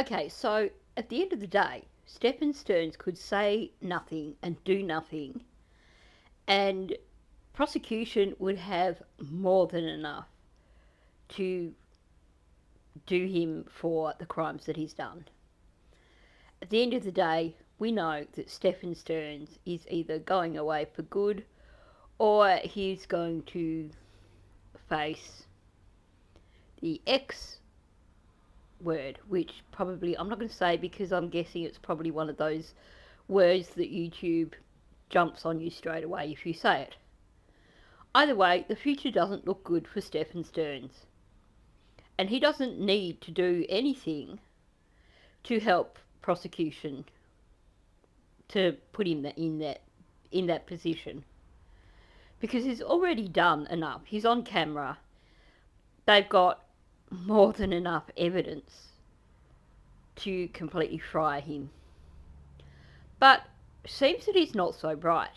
Okay, so at the end of the day, Stephan Sterns could say nothing and do nothing, and prosecution would have more than enough to do him for the crimes that he's done. At the end of the day, we know that Stephan Sterns is either going away for good or he's going to face the X word, which probably, I'm not going to say because I'm guessing it's probably one of those words that YouTube jumps on you straight away if you say it. Either way, the future doesn't look good for Stephan Sterns. And he doesn't need to do anything to help prosecution to put him in that position, because he's already done enough. He's on camera. They've got more than enough evidence to completely fry him. But it seems that he's not so bright.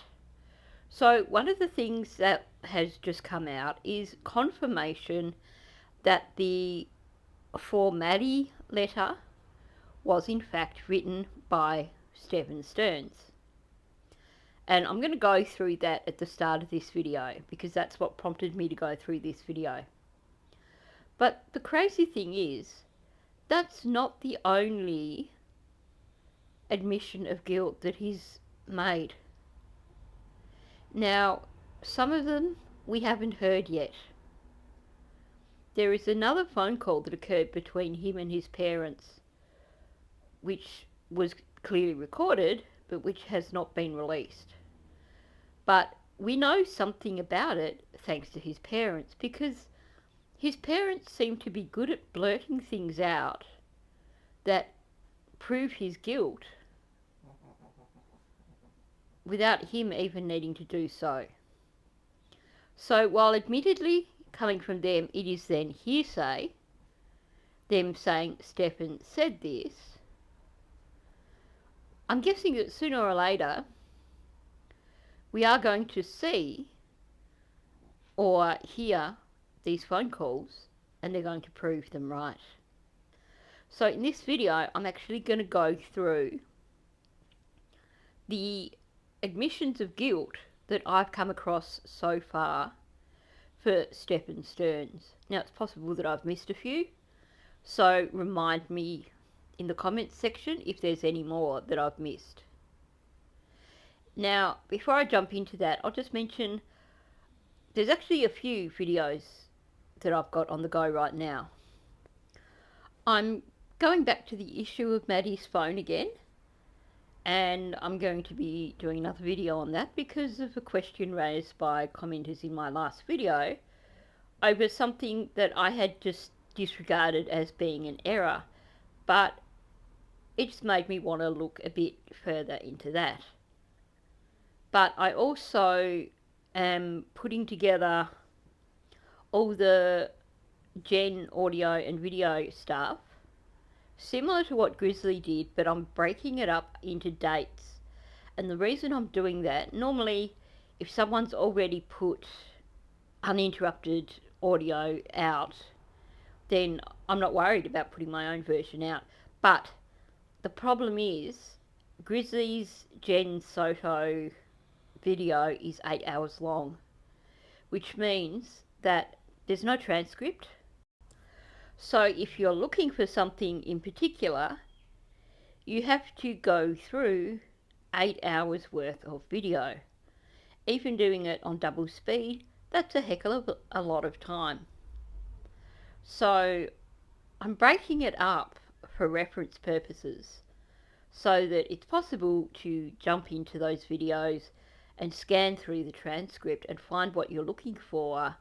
So one of the things that has just come out is confirmation that the For Maddie letter was in fact written by Stephan Sterns. And I'm going to go through that at the start of this video because that's what prompted me to go through this video. But the crazy thing is, that's not the only admission of guilt that he's made. Now, some of them we haven't heard yet. There is another phone call that occurred between him and his parents, which was clearly recorded, but which has not been released. But we know something about it thanks to his parents, because his parents seem to be good at blurting things out that prove his guilt without him even needing to do so. So while admittedly coming from them it is then hearsay, them saying Stephan said this, I'm guessing that sooner or later we are going to see or hear these phone calls and they're going to prove them right. So in this video I'm actually going to go through the admissions of guilt that I've come across so far for Stephan Sterns. Now it's possible that I've missed a few, so remind me in the comments section if there's any more that I've missed. Now before I jump into that, I'll just mention there's actually a few videos that I've got on the go right now. I'm going back to the issue of Maddie's phone again, and I'm going to be doing another video on that because of a question raised by commenters in my last video over something that I had just disregarded as being an error, but it just made me want to look a bit further into that. But I also am putting together all the Gen audio and video stuff similar to what Grizzly did, but I'm breaking it up into dates. And the reason I'm doing that, normally if someone's already put uninterrupted audio out, then I'm not worried about putting my own version out. But the problem is Grizzly's Gen Soto video is 8 hours long, which means that there's no transcript. So if you're looking for something in particular, you have to go through 8 hours worth of video. Even doing it on double speed, that's a heck of a lot of time. So I'm breaking it up for reference purposes so that it's possible to jump into those videos and scan through the transcript and find what you're looking for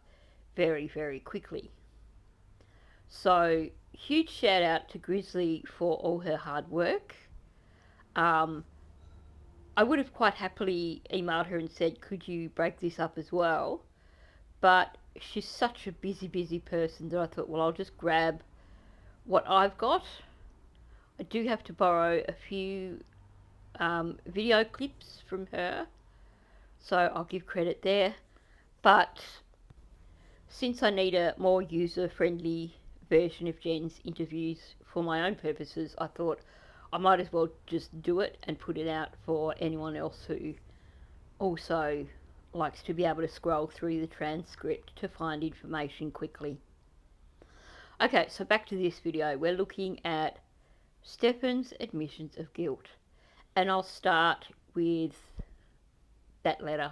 very, very quickly. So huge shout out to Grizzly for all her hard work. I would have quite happily emailed her and said, could you break this up as well? But she's such a busy person that I thought, well, I'll just grab what I've got. I do have to borrow a few video clips from her, so I'll give credit there. But since I need a more user-friendly version of Jen's interviews for my own purposes, I thought I might as well just do it and put it out for anyone else who also likes to be able to scroll through the transcript to find information quickly. Okay, so back to this video. We're looking at Stephan's admissions of guilt, and I'll start with that letter.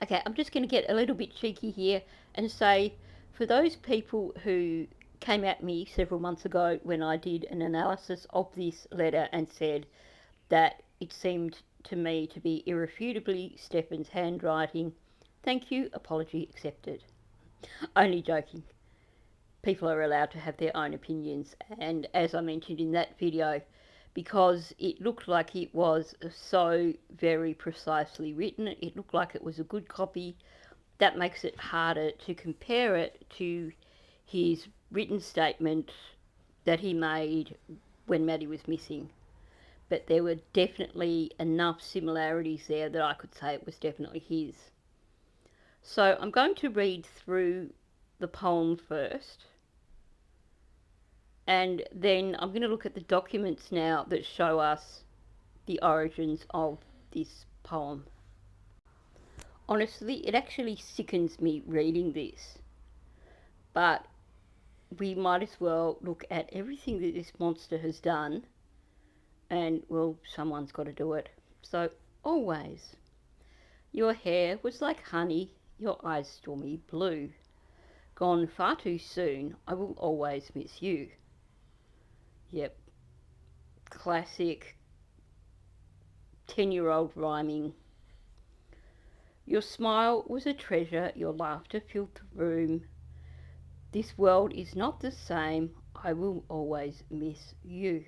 Okay, I'm just going to get a little bit cheeky here and say, for those people who came at me several months ago when I did an analysis of this letter and said that it seemed to me to be irrefutably Stephan's handwriting, thank you, apology accepted. Only joking. People are allowed to have their own opinions, and as I mentioned in that video, because it looked like it was so very precisely written, it looked like it was a good copy, that makes it harder to compare it to his written statement that he made when Maddie was missing. But there were definitely enough similarities there that I could say it was definitely his. So I'm going to read through the poem first, and then I'm going to look at the documents now that show us the origins of this poem. Honestly, it actually sickens me reading this, but we might as well look at everything that this monster has done, and well, someone's got to do it. So, always. Your hair was like honey, your eyes stormy blue. Gone far too soon, I will always miss you. Yep. Classic 10-year-old rhyming. Your smile was a treasure, your laughter filled the room. This world is not the same, I will always miss you.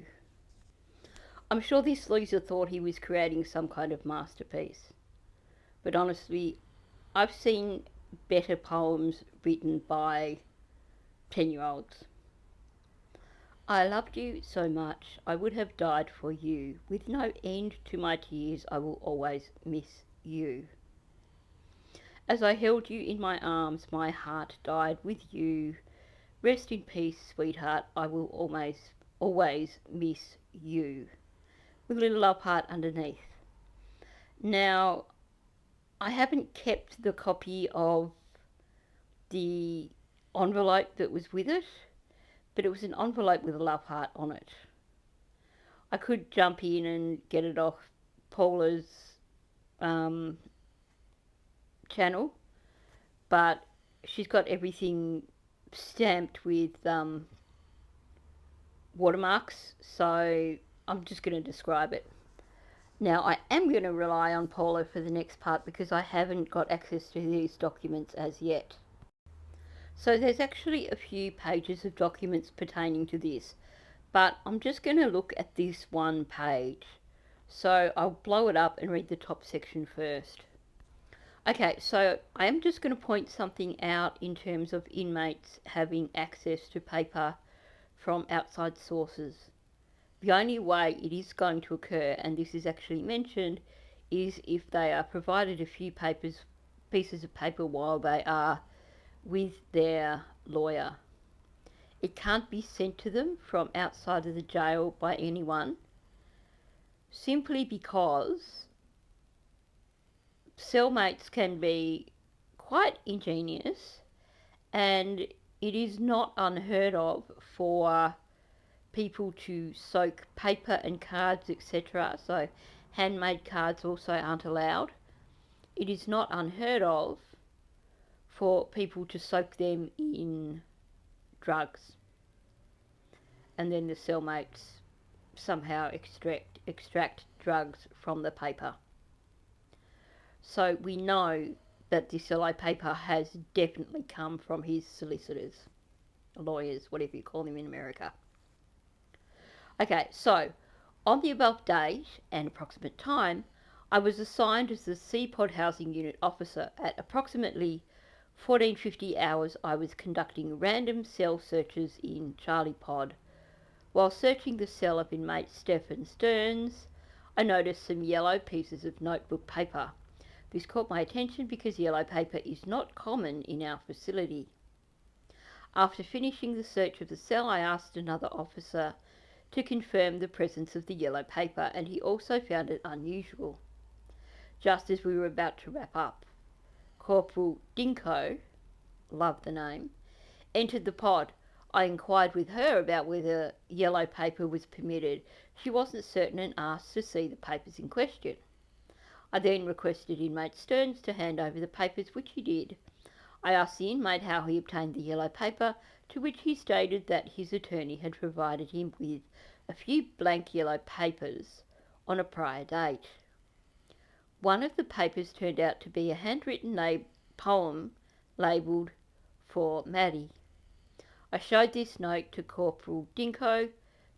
I'm sure this loser thought he was creating some kind of masterpiece. But honestly, I've seen better poems written by 10-year-olds. I loved you so much, I would have died for you. With no end to my tears, I will always miss you. As I held you in my arms, my heart died with you. Rest in peace, sweetheart, I will always miss you. With a little love heart underneath. Now, I haven't kept the copy of the envelope that was with it, but it was an envelope with a love heart on it. I could jump in and get it off Paula's channel, but she's got everything stamped with watermarks, so I'm just going to describe it. Now, I am going to rely on Paula for the next part because I haven't got access to these documents as yet. So there's actually a few pages of documents pertaining to this, but I'm just going to look at this one page. So I'll blow it up and read the top section first. Okay, so I am just going to point something out in terms of inmates having access to paper from outside sources. The only way it is going to occur, and this is actually mentioned, is if they are provided a few pieces of paper while they are with their lawyer. It can't be sent to them from outside of the jail by anyone, simply because cellmates can be quite ingenious, and it is not unheard of for people to soak paper and cards, etc. So handmade cards also aren't allowed. It is not unheard of for people to soak them in drugs, and then the cellmates somehow extract drugs from the paper. So we know that this LA paper has definitely come from his solicitors, lawyers, whatever you call them in America. Okay, so on the above date and approximate time, I was assigned as the C-Pod Housing Unit officer. At approximately 1450 hours, I was conducting random cell searches in Charlie Pod. While searching the cell of inmate Stephan Sterns, I noticed some yellow pieces of notebook paper. This caught my attention because yellow paper is not common in our facility. After finishing the search of the cell, I asked another officer to confirm the presence of the yellow paper, and he also found it unusual. Just as we were about to wrap up, Corporal Dinko, love the name, entered the pod. I inquired with her about whether yellow paper was permitted. She wasn't certain and asked to see the papers in question. I then requested inmate Sterns to hand over the papers, which he did. I asked the inmate how he obtained the yellow paper, to which he stated that his attorney had provided him with a few blank yellow papers on a prior date. One of the papers turned out to be a handwritten poem labelled "For Maddie." I showed this note to Corporal Dinko.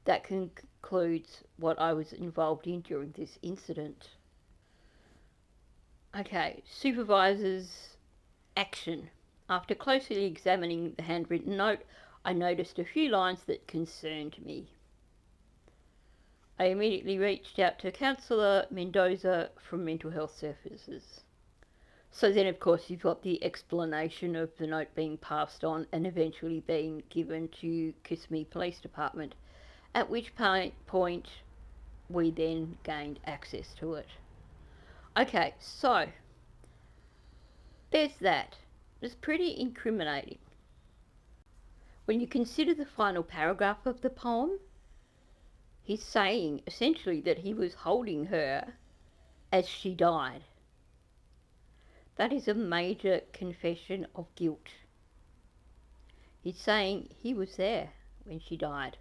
That concludes what I was involved in during this incident. Okay, supervisor's action. After closely examining the handwritten note, I noticed a few lines that concerned me. I immediately reached out to Counsellor Mendoza from Mental Health Services. So then, of course, you've got the explanation of the note being passed on and eventually being given to Kissimmee Police Department, at which point we then gained access to it. Okay, so there's that. It's pretty incriminating. When you consider the final paragraph of the poem, he's saying essentially that he was holding her as she died. That is a major confession of guilt. He's saying he was there when she died.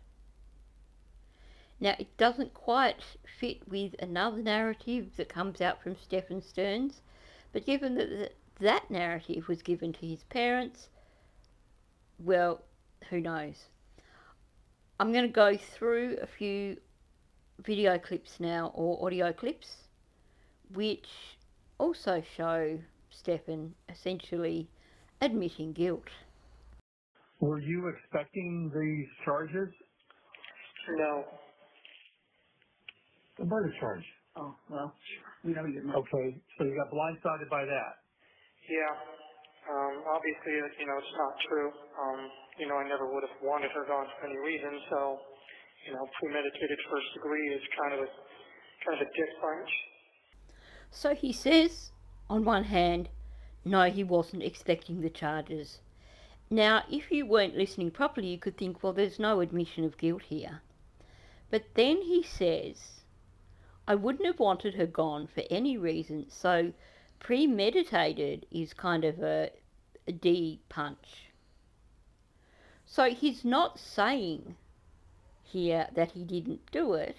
Now, it doesn't quite fit with another narrative that comes out from Stephan Sterns, but given that that narrative was given to his parents, well, who knows? I'm going to go through a few video clips now, or audio clips, which also show Stephan essentially admitting guilt. Were you expecting these charges? No. The murder charge. Oh, well, we know you're not. Okay, so you got blindsided by that. Yeah. Obviously, it's not true. I never would have wanted her gone for any reason, so, premeditated first degree is kind of a dick punch. So he says, on one hand, no, he wasn't expecting the charges. Now, if you weren't listening properly, you could think, well, there's no admission of guilt here. But then he says, I wouldn't have wanted her gone for any reason, so premeditated is kind of a D punch. So he's not saying here that he didn't do it.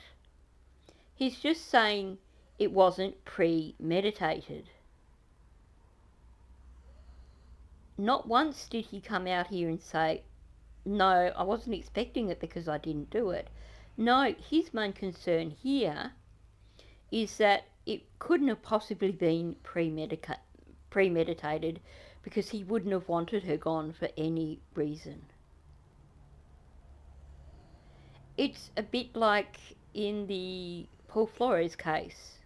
He's just saying it wasn't premeditated. Not once did he come out here and say, no, I wasn't expecting it because I didn't do it. No, his main concern here is that it couldn't have possibly been premeditated because he wouldn't have wanted her gone for any reason. It's a bit like in the Paul Flores case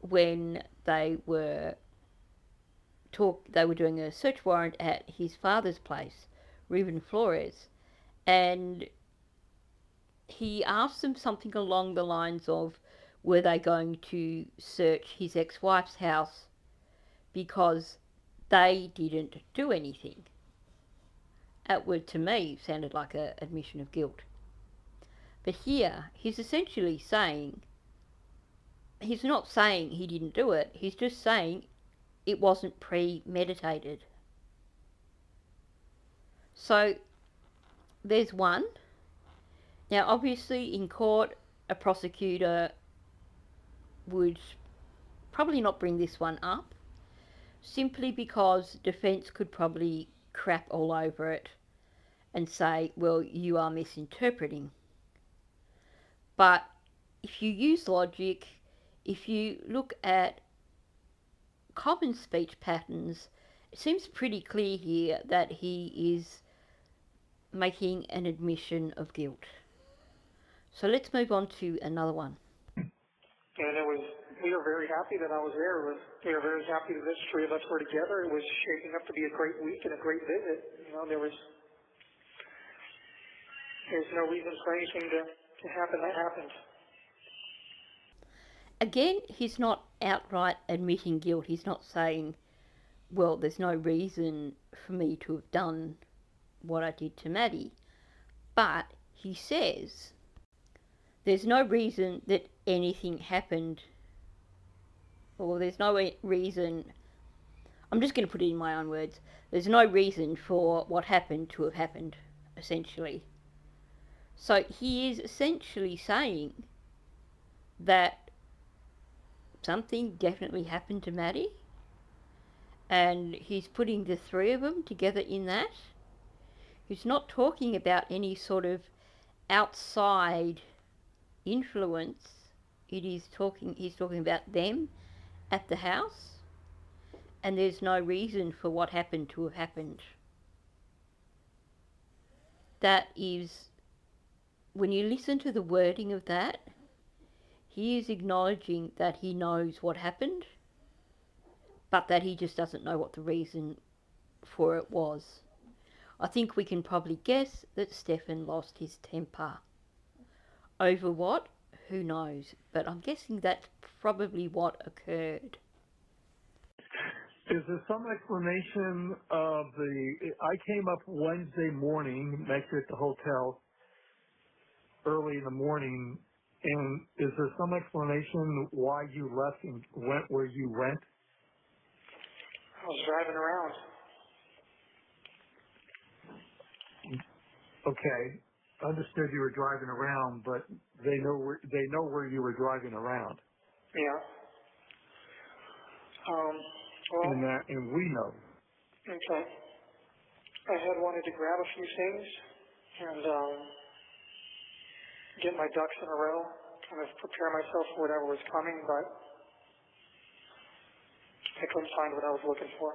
when they were doing a search warrant at his father's place, Ruben Flores, and he asked them something along the lines of, were they going to search his ex-wife's house because they didn't do anything? That word to me sounded like an admission of guilt. But here, he's essentially saying, he's not saying he didn't do it, he's just saying it wasn't premeditated. So, there's one. Now, obviously, in court, a prosecutor would probably not bring this one up, simply because defence could probably crap all over it and say, well, you are misinterpreting. But if you use logic, if you look at common speech patterns, it seems pretty clear here that he is making an admission of guilt. So let's move on to another one. And we were very happy that I was there. We were very happy that the three of us were together. It was shaping up to be a great week and a great visit. There was there's no reason for anything to happen that happened. Again, he's not outright admitting guilt. He's not saying, well, there's no reason for me to have done what I did to Maddie. But he says there's no reason that anything happened, or there's no reason, I'm just going to put it in my own words, there's no reason for what happened to have happened, essentially. So he is essentially saying that something definitely happened to Maddie, and he's putting the three of them together in that. He's not talking about any sort of outside influence. He's talking about them at the house, and there's no reason for what happened to have happened. That is, when you listen to the wording of that, he is acknowledging that he knows what happened, but that he just doesn't know what the reason for it was. I think we can probably guess that Stephan lost his temper. Over what? Who knows? But I'm guessing that's probably what occurred. Is there some explanation of I came up Wednesday morning, met you at the hotel early in the morning, and is there some explanation why you left and went where you went? I was driving around. Okay, understood you were driving around, but they know where you were driving around. Yeah. Well, And we know. okay. I had wanted to grab a few things and get my ducks in a row, kind of prepare myself for whatever was coming, but I couldn't find what I was looking for.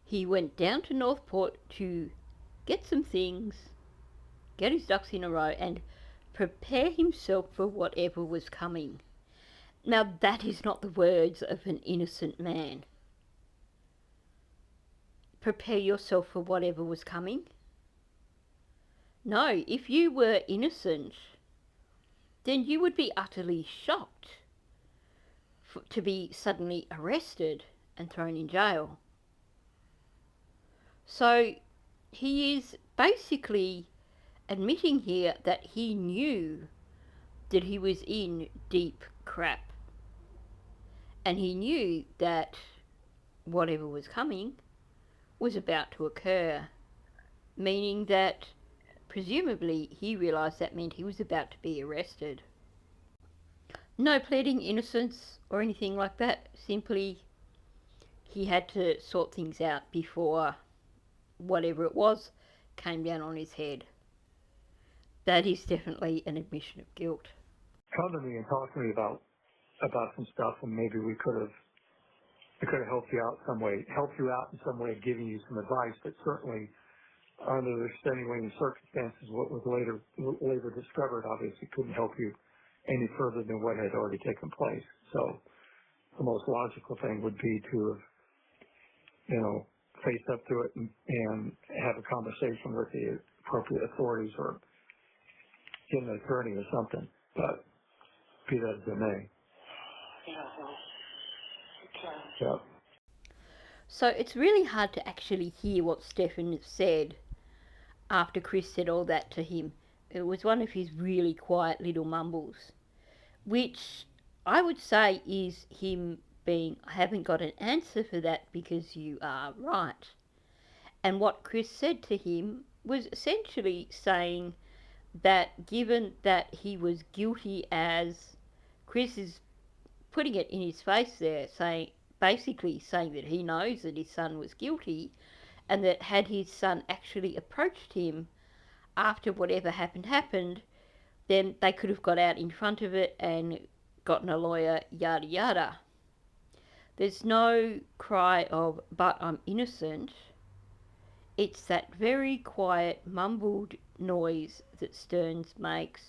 He went down to Northport to get some things, get his ducks in a row, and prepare himself for whatever was coming. Now, that is not the words of an innocent man. Prepare yourself for whatever was coming? No, if you were innocent, then you would be utterly shocked to be suddenly arrested and thrown in jail. So he is basically admitting here that he knew that he was in deep crap. And he knew that whatever was coming was about to occur, meaning that presumably he realised that meant he was about to be arrested. No pleading innocence or anything like that, simply he had to sort things out before whatever it was came down on his head. That is definitely an admission of guilt. Come to me and talk to me about some stuff, and maybe we could have helped you out in some way, giving you some advice. But certainly, under the extenuating circumstances, what was later discovered obviously couldn't help you any further than what had already taken place. So the most logical thing would be to have, face up to it and have a conversation with the appropriate authorities or get an attorney or something. But be that as it may. Yeah, well, Yep. So it's really hard to actually hear what Stephan said after Chris said all that to him. It was one of his really quiet little mumbles, which I would say is him being, I haven't got an answer for that because you are right. And what Chris said to him was essentially saying that given that he was guilty, as Chris is putting it in his face there, basically saying that he knows that his son was guilty, and that had his son actually approached him after whatever happened, then they could have got out in front of it and gotten a lawyer, yada yada. There's no cry of, but I'm innocent. It's that very quiet, mumbled noise that Sterns makes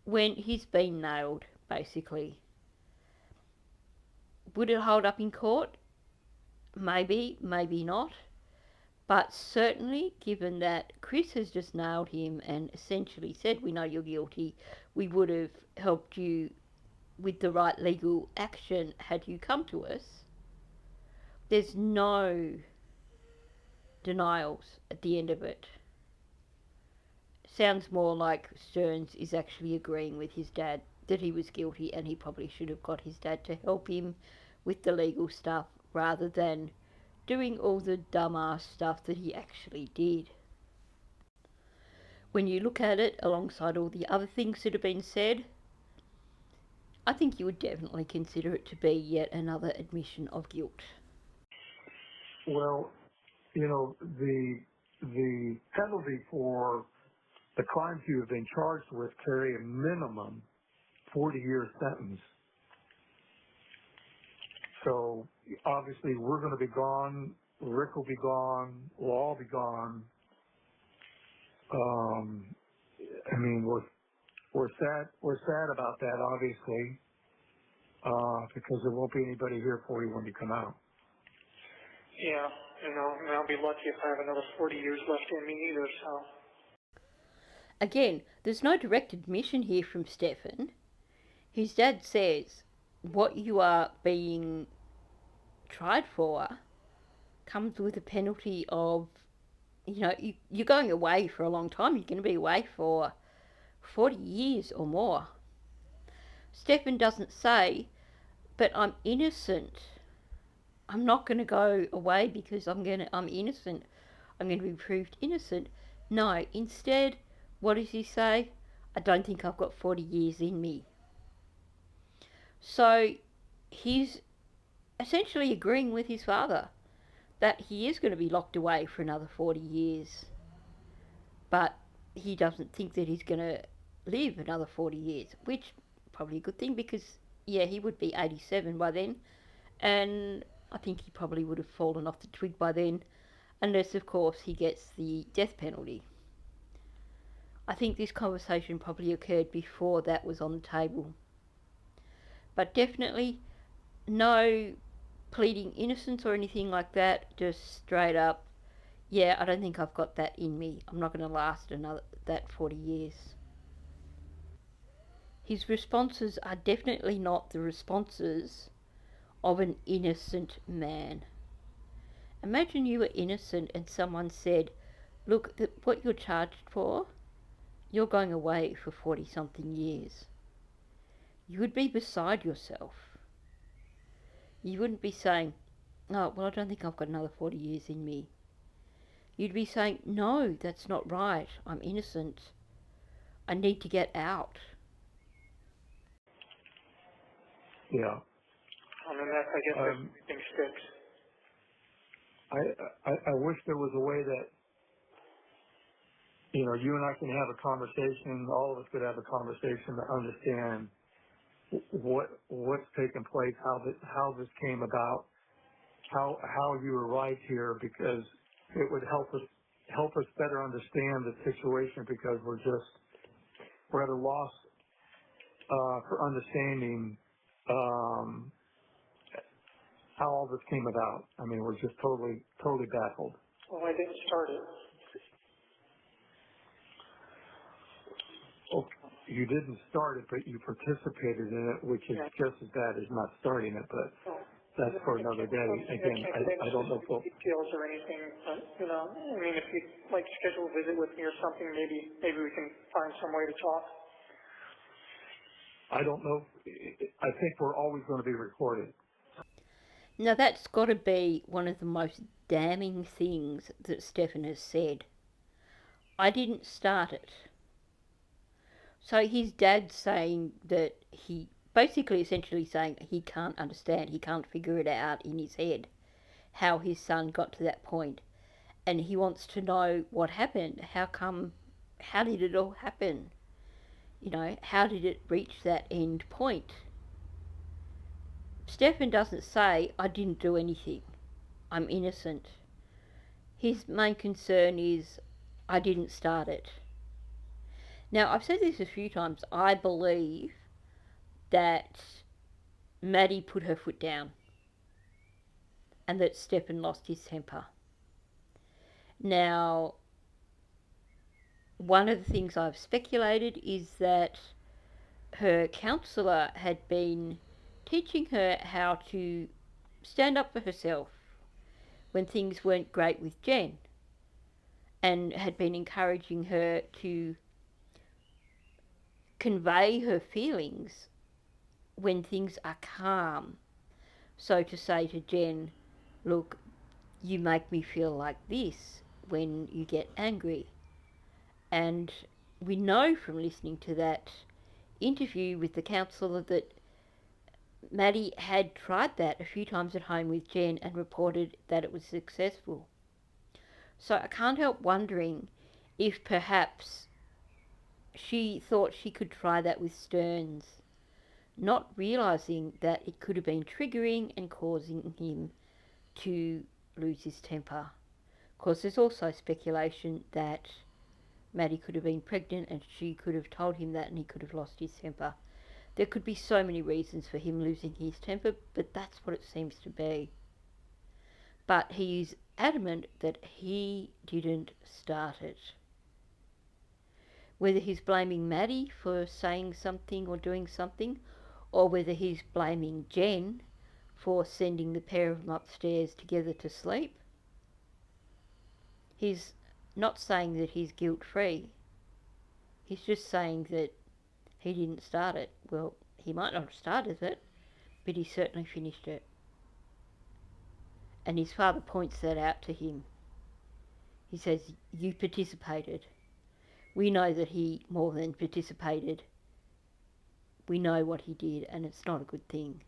when he's been nailed, basically. Would it hold up in court? Maybe, maybe not. But certainly, given that Chris has just nailed him and essentially said, we know you're guilty, we would have helped you with the right legal action had you come to us. There's no denials at the end of it. Sounds more like Stearns is actually agreeing with his dad that he was guilty and he probably should have got his dad to help him with the legal stuff rather than doing all the dumbass stuff that he actually did. When you look at it alongside all the other things that have been said, I think you would definitely consider it to be yet another admission of guilt. Well, the penalty for the crimes you have been charged with carry a minimum 40-year sentence. So obviously we're going to be gone. Rick will be gone. We'll all be gone. I mean, we're sad about that, obviously, because there won't be anybody here for you when you come out. Yeah, and I'll be lucky if I have another 40 years left in me either, so. Again, there's no direct admission here from Stephan. His dad says what you are being tried for comes with a penalty of, you're going away for a long time. You're going to be away for 40 years or more. Stephan doesn't say, but I'm innocent. I'm not going to go away because I'm innocent. I'm going to be proved innocent. No, instead, what does he say? I don't think I've got 40 years in me. So he's essentially agreeing with his father that he is going to be locked away for another 40 years. But he doesn't think that he's going to live another 40 years, which probably a good thing because, yeah, he would be 87 by then. And I think he probably would have fallen off the twig by then, unless, of course, he gets the death penalty. I think this conversation probably occurred before that was on the table. But definitely no pleading innocence or anything like that, just straight up, yeah, I don't think I've got that in me. I'm not going to last that 40 years. His responses are definitely not the responses of an innocent man. Imagine you were innocent and someone said, look, what you're charged for, you're going away for 40-something years. You would be beside yourself. You wouldn't be saying, oh, well, I don't think I've got another 40 years in me. You'd be saying, no, that's not right. I'm innocent. I need to get out. Yeah. I mean, that's, I guess, where everything sticks. I wish there was a way that, you and I can have a conversation, all of us could have a conversation to understand what's taken place, how this came about, how you arrived here, because it would help us better understand the situation, because we're at a loss for understanding how all this came about. I mean, we're just totally baffled. Well, I didn't start it. Oh, you didn't start it, but you participated in it, which is just as bad as not starting it, but that's for another day. Again, I don't know if details or anything, but, I mean, if you'd like to schedule a visit with me or something, maybe we can find some way to talk. I don't know. I think we're always going to be recorded. Now that's got to be one of the most damning things that Stephan has said. I didn't start it. So his dad's saying that essentially saying he can't understand, he can't figure it out in his head, how his son got to that point. And he wants to know what happened. How did it all happen? How did it reach that end point? Stephan doesn't say, I didn't do anything. I'm innocent. His main concern is, I didn't start it. Now, I've said this a few times. I believe that Maddie put her foot down and that Stephan lost his temper. Now, one of the things I've speculated is that her counsellor had been teaching her how to stand up for herself when things weren't great with Jen, and had been encouraging her to convey her feelings when things are calm. So to say to Jen, look, you make me feel like this when you get angry. And we know from listening to that interview with the counsellor that Maddie had tried that a few times at home with Jen and reported that it was successful. So I can't help wondering if perhaps she thought she could try that with Sterns, not realising that it could have been triggering and causing him to lose his temper. Of course, there's also speculation that Maddie could have been pregnant and she could have told him that and he could have lost his temper. There could be so many reasons for him losing his temper, but that's what it seems to be. But he is adamant that he didn't start it. Whether he's blaming Maddie for saying something or doing something, or whether he's blaming Jen for sending the pair of them upstairs together to sleep, he's not saying that he's guilt-free. He's just saying that he didn't start it. Well, he might not have started it, but he certainly finished it. And his father points that out to him. He says, you participated. We know that he more than participated. We know what he did, and it's not a good thing.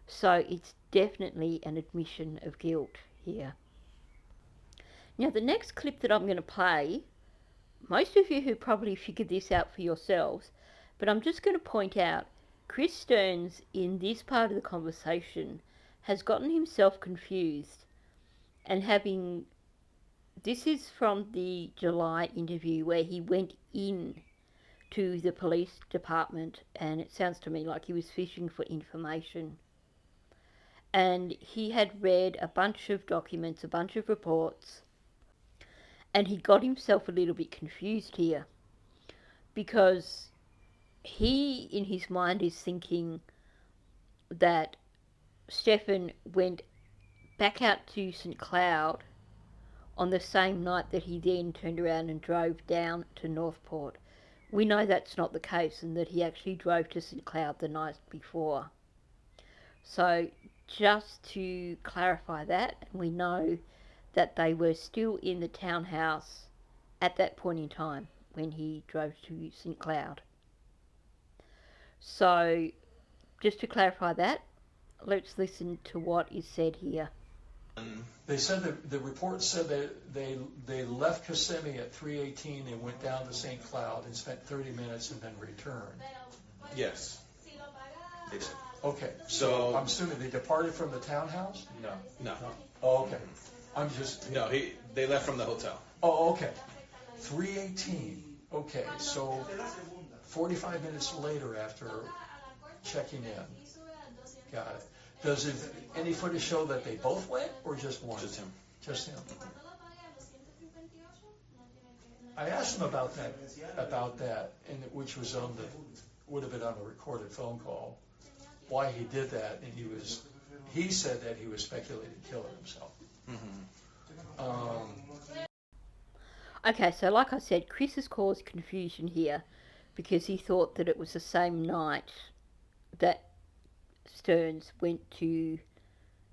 So it's definitely an admission of guilt here. Now, the next clip that I'm going to play, most of you have probably figured this out for yourselves, but I'm just going to point out Chris Sterns in this part of the conversation has gotten himself confused and this is from the July interview where he went in to the police department, and it sounds to me like he was fishing for information. And he had read a bunch of documents, a bunch of reports, and he got himself a little bit confused here because he, in his mind, is thinking that Stephan went back out to St. Cloud on the same night that he then turned around and drove down to Northport. We know that's not the case and that he actually drove to St. Cloud the night before. So just to clarify that, we know that they were still in the townhouse at that point in time when he drove to St. Cloud. So just to clarify that, let's listen to what is said here. They said that the report said that they left Kissimmee at 3:18 and went down to St. Cloud and spent 30 minutes and then returned. Yes. They did. Okay, So I'm assuming they departed from the townhouse? no. Oh, okay. I'm just... No, they left from the hotel. Oh, okay. 3:18. Okay, so 45 minutes later after checking in. Got it. Does any footage show that they both went or just one? Just him. Just him. I asked him about that, and which was would have been on a recorded phone call, why he did that, and he said that he was speculating killing himself. Okay, so like I said, Chris has caused confusion here because he thought that it was the same night that Sterns went to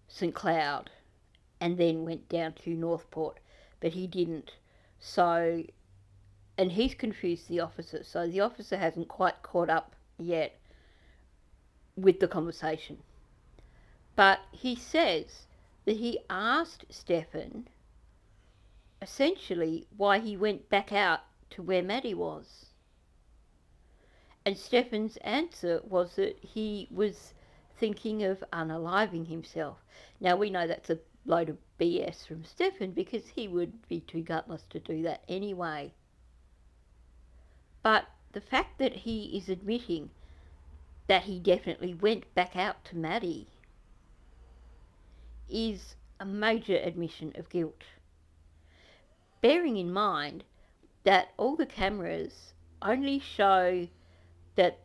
St. Cloud and then went down to Northport, but he didn't. So, and he's confused the officer, so the officer hasn't quite caught up yet with the conversation. But he says that he asked Stephan essentially why he went back out to where Maddie was. And Stephan's answer was that he was thinking of unaliving himself. Now, we know that's a load of BS from Stephan because he would be too gutless to do that anyway. But the fact that he is admitting that he definitely went back out to Maddie is a major admission of guilt. bearing in mind that all the cameras only show that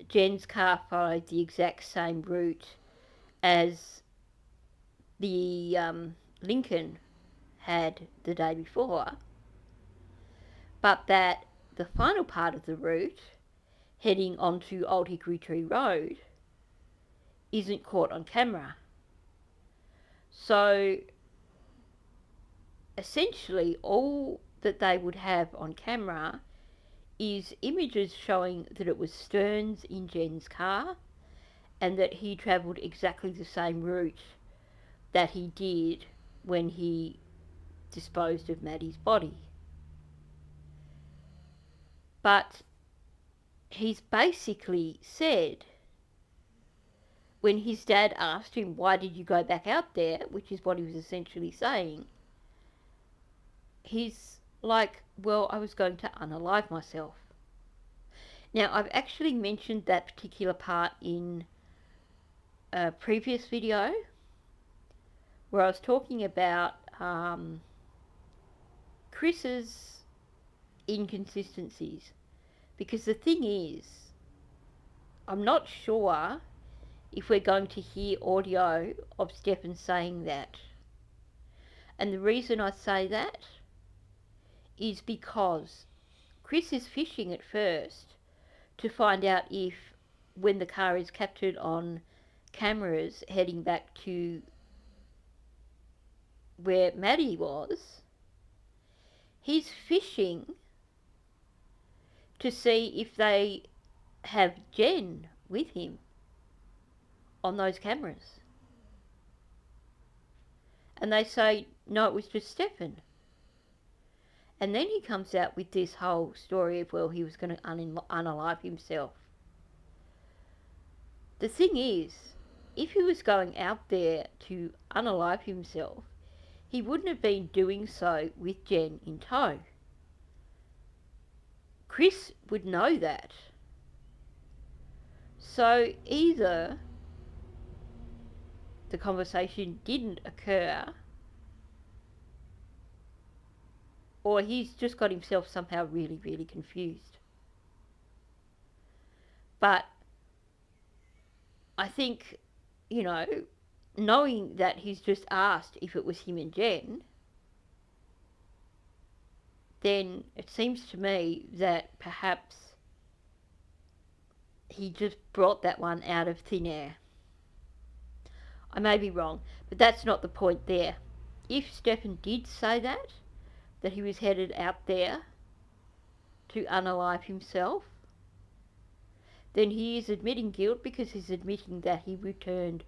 Jen's car followed the exact same route as the Lincoln had the day before, but that the final part of the route, heading onto Old Hickory Tree Road, isn't caught on camera. So essentially all that they would have on camera is images showing that it was Sterns in Jen's car and that he travelled exactly the same route that he did when he disposed of Maddie's body. But he's basically said, when his dad asked him, why did you go back out there, which is what he was essentially saying, he's like, well, I was going to unalive myself. Now, I've actually mentioned that particular part in a previous video where I was talking about Chris's inconsistencies. Because the thing is, I'm not sure if we're going to hear audio of Stephan saying that. And the reason I say that is because Chris is fishing at first to find out if, when the car is captured on cameras heading back to where Maddie was, he's fishing to see if they have Jen with him on those cameras. And they say, no, it was just Stephan. And then he comes out with this whole story of, well, he was going to unalive himself. The thing is, if he was going out there to unalive himself, he wouldn't have been doing so with Jen in tow. Chris would know that. So either the conversation didn't occur, or he's just got himself somehow really, really confused. But I think, you know, knowing that he's just asked if it was him and Jen, then it seems to me that perhaps he just brought that one out of thin air. I may be wrong, but that's not the point there. If Stephan did say that he was headed out there to unalive himself, then he is admitting guilt, because he's admitting that he returned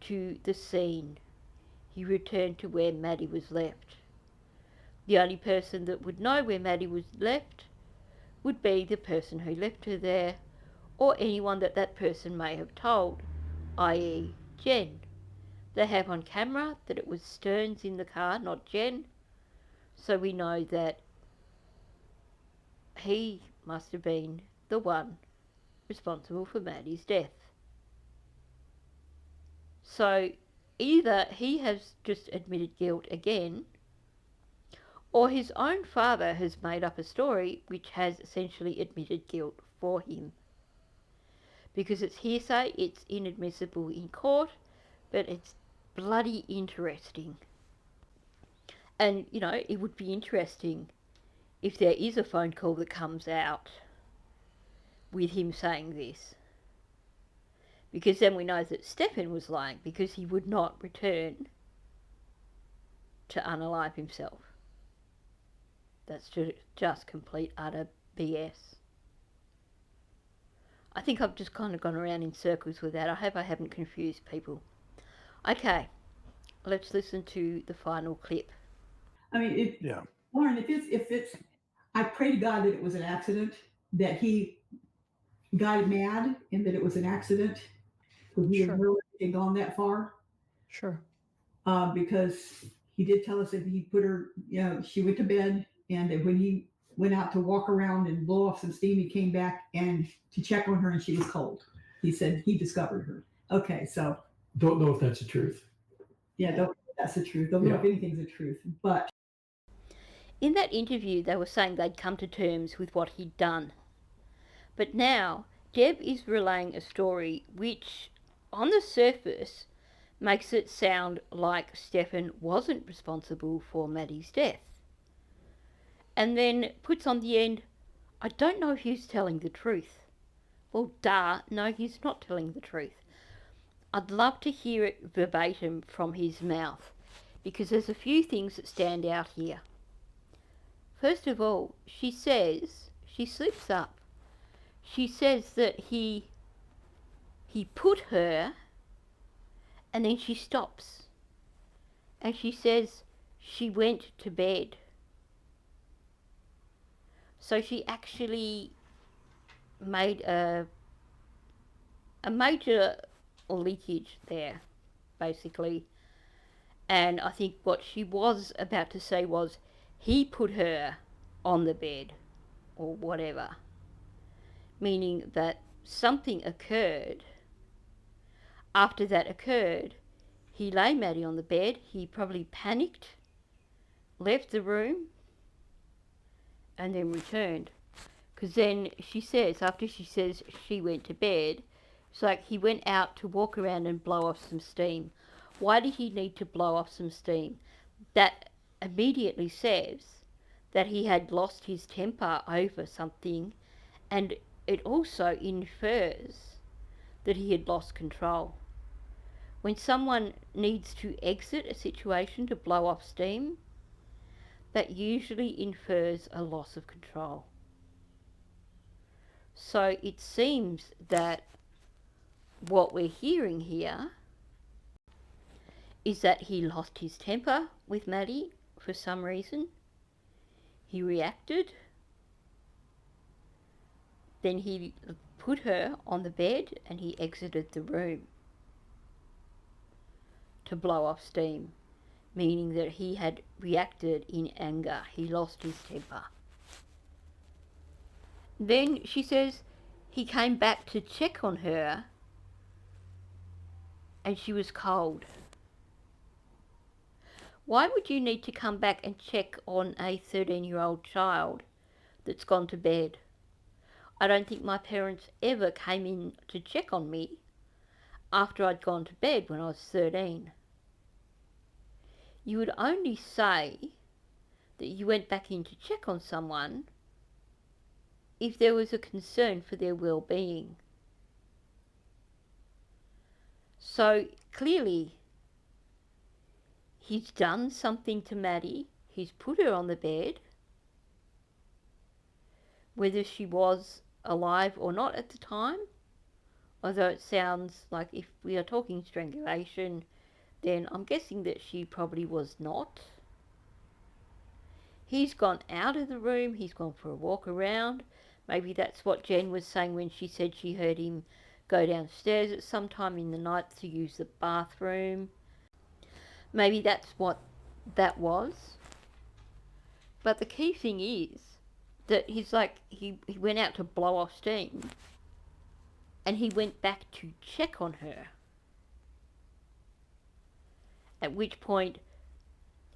to the scene. He returned to where Maddie was left. The only person that would know where Maddie was left would be the person who left her there, or anyone that that person may have told, i.e. Jen. They have on camera that it was Sterns in the car, not Jen, so we know that he must have been the one responsible for Maddie's death. So either he has just admitted guilt again, or his own father has made up a story which has essentially admitted guilt for him. Because it's hearsay, it's inadmissible in court, but it's bloody interesting. And, you know, it would be interesting if there is a phone call that comes out with him saying this. Because then we know that Stephan was lying, because he would not return to unalive himself. That's just complete, utter BS. I think I've just kind of gone around in circles with that. I hope I haven't confused people. Okay, let's listen to the final clip. I mean, Lauren, if it's, I pray to God that it was an accident, that he got mad and that it was an accident, because he had really gone that far. Sure. Because he did tell us that he put her, you know, she went to bed, and that when he went out to walk around and blow off some steam, he came back and to check on her, and she was cold. He said he discovered her. Okay, so. Don't know if that's the truth. Yeah, don't know if that's the truth. Don't know if anything's the truth. But In that interview, they were saying they'd come to terms with what he'd done. But now, Deb is relaying a story which, on the surface, makes it sound like Stephan wasn't responsible for Maddie's death. And then puts on the end, I don't know if he's telling the truth. Well, no, he's not telling the truth. I'd love to hear it verbatim from his mouth, because there's a few things that stand out here. First of all, she slips up. She says that he put her, and then she stops. And she says she went to bed. So she actually made a major leakage there, basically. And I think what she was about to say was, he put her on the bed, or whatever. Meaning that something occurred. After that occurred, he lay Maddie on the bed, he probably panicked, left the room, and then returned. Because then she says, after she says she went to bed, it's like he went out to walk around and blow off some steam. Why did he need to blow off some steam? That immediately says that he had lost his temper over something, and it also infers that he had lost control. When someone needs to exit a situation to blow off steam, that usually infers a loss of control. So it seems that what we're hearing here is that he lost his temper with Maddie for some reason. He reacted. Then he put her on the bed and he exited the room to blow off steam, meaning that he had reacted in anger. He lost his temper. Then she says he came back to check on her and she was cold. Why would you need to come back and check on a 13-year-old child that's gone to bed? I don't think my parents ever came in to check on me after I'd gone to bed when I was 13. You would only say that you went back in to check on someone if there was a concern for their well-being. So clearly, he's done something to Maddie. He's put her on the bed. Whether she was alive or not at the time, although it sounds like if we are talking strangulation, then I'm guessing that she probably was not. He's gone out of the room. He's gone for a walk around. Maybe that's what Jen was saying when she said she heard him go downstairs at some time in the night to use the bathroom. Maybe that's what that was. But the key thing is that he's like, he went out to blow off steam and he went back to check on her. At which point,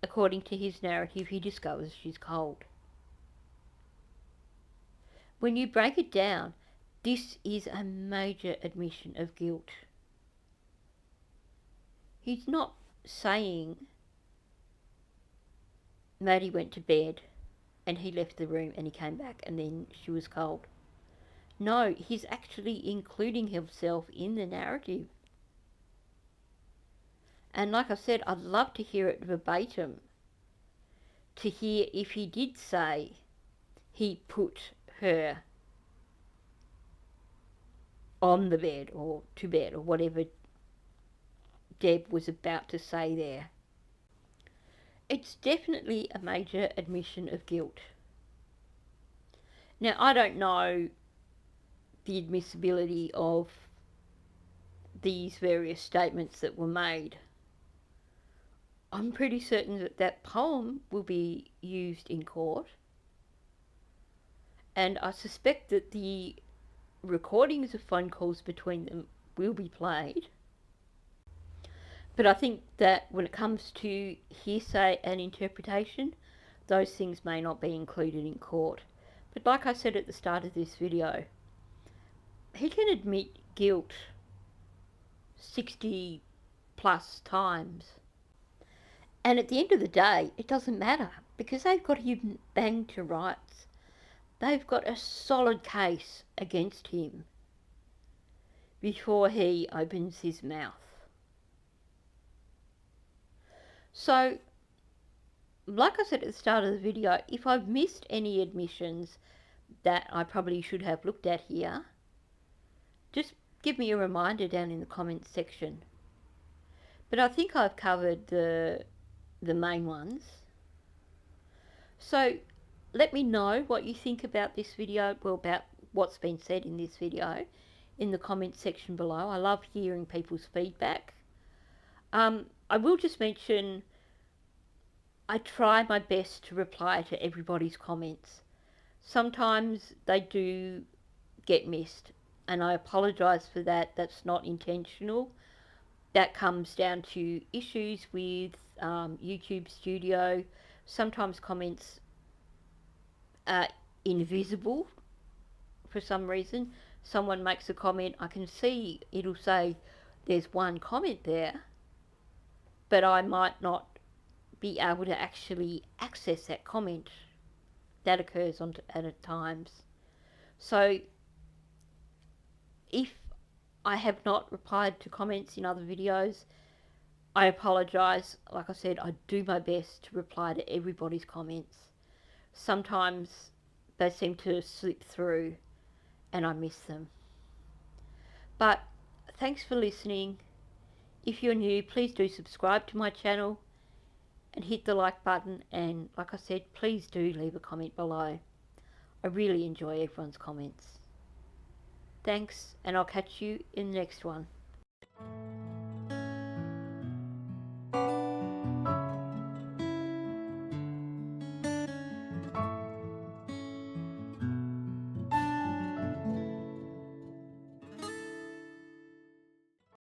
according to his narrative, he discovers she's cold. When you break it down, this is a major admission of guilt. He's not saying Maddie went to bed and he left the room and he came back and then she was cold. No, he's actually including himself in the narrative. And like I said, I'd love to hear it verbatim, to hear if he did say he put her on the bed or to bed or whatever Deb was about to say there. It's definitely a major admission of guilt. Now, I don't know the admissibility of these various statements that were made. I'm pretty certain that that poem will be used in court. And I suspect that the recordings of phone calls between them will be played. But I think that when it comes to hearsay and interpretation, those things may not be included in court. But like I said at the start of this video, he can admit guilt 60 plus times. And at the end of the day, it doesn't matter, because they've got him banged to rights. They've got a solid case against him before he opens his mouth. So, like I said at the start of the video, if I've missed any admissions that I probably should have looked at here, just give me a reminder down in the comments section. But I think I've covered the main ones. So let me know what you think about this video, well, about what's been said in this video, in the comments section below. I love hearing people's feedback. I will just mention, I try my best to reply to everybody's comments. Sometimes they do get missed, and I apologise for that. That's not intentional. That comes down to issues with YouTube Studio. Sometimes comments are invisible for some reason. Someone makes a comment, I can see it'll say there's one comment there, but I might not be able to actually access that comment. That occurs at times. So if I have not replied to comments in other videos, I apologise. Like I said, I do my best to reply to everybody's comments. Sometimes they seem to slip through and I miss them. But thanks for listening. If you're new, please do subscribe to my channel and hit the like button, and like I said, please do leave a comment below. I really enjoy everyone's comments. Thanks, and I'll catch you in the next one.